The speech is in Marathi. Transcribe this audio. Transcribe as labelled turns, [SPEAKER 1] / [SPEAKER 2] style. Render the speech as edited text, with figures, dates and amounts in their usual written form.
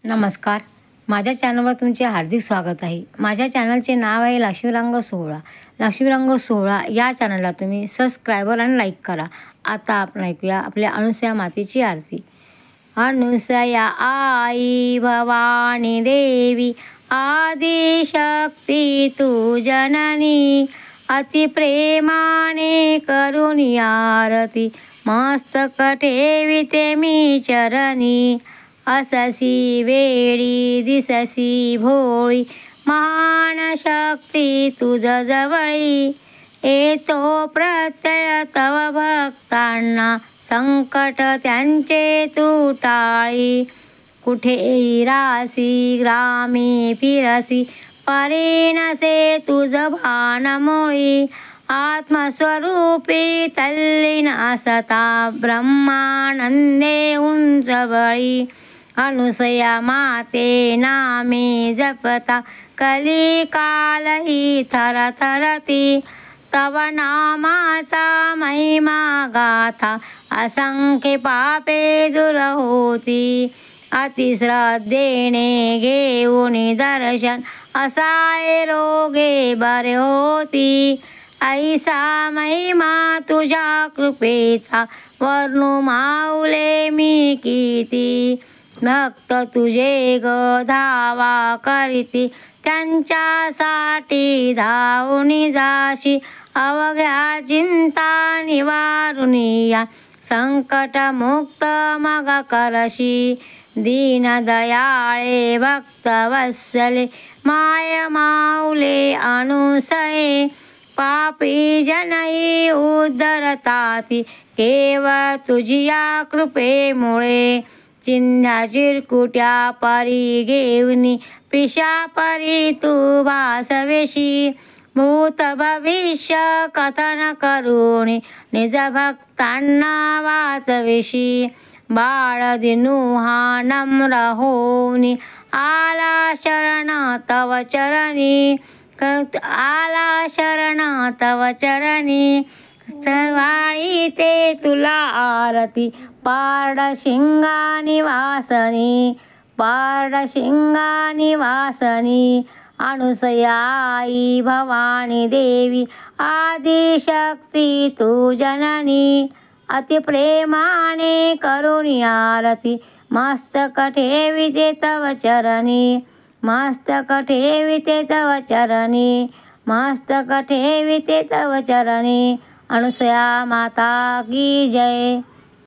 [SPEAKER 1] नमस्कार. माझ्या चॅनलवर तुमचे हार्दिक स्वागत आहे. माझ्या चॅनलचे नाव आहे लक्ष्मीरंग सोहळा. लक्ष्मीरंग सोहळा या चॅनलला तुम्ही सबस्क्रायबर आणि लाईक करा. आता आपण ऐकूया आपल्या अनुसया मातेची आरती. अनुसया आई भवानी देवी, आदिशक्ती तू जननी, अति प्रेमाने करुणी आरती, मस्तक ठेविते मी चरणी. अससी वेळी दिससी भोळी, महान शक्ती तुझ जवळी, येतो प्रत्यय तव भक्तांना, संकट त्यांचे तू टाळी. कुठेही रासी ग्रामी फिरसी, परीनसे तुझ भान मोळी, आत्मस्वरूपी तल्लीन असता, ब्रह्मानंदे उंच बळी. अनुसया माते नामे जपता, कलिकालही थरथरती, तव नामाचा महिमा गाथा, असंख्य पापे दूर होती. अतिश्रद्धेने घेऊन दर्शन, असाय रोगे बरे होती. ऐसा महिमा तुझ्या कृपेचा, वर्णू माऊले मी किती. भक्त तुझे ग धावा करीती, त्यांच्यासाठी धावून जाशी, अवघ्या चिंता निवारून या, संकट मुक्त मग करशी. दीनदयाळे भक्त वत्सले, माय माऊले अनुसये, पापी जनई उद्धरताती, केवळ तुझिया कृपेमुळे. चिंध्या चिरकुट्या परी घेऊनी, पिशा परी तू भासवेशी, भूत भविष्य कथन करुणी, निज भक्तांना वाचवेशी. बाळ दिनुहा नम्र होऊनी, आला शरण तव चरणी, आला शरण तव चरणी. वाळी ते तुला आरती, पारडशिंगा निवासनी, पारडशिंगा निवासनी. अनुसया आई भवानी देवी, आदिशक्ती तू जननी, अति प्रेमाने करुणी आरती, मस्तक ठेविते तव चरणी, मस्तक ठेविते तव चरणी, मस्तक ठेविते तव चरणी. अनुसया माता की जय.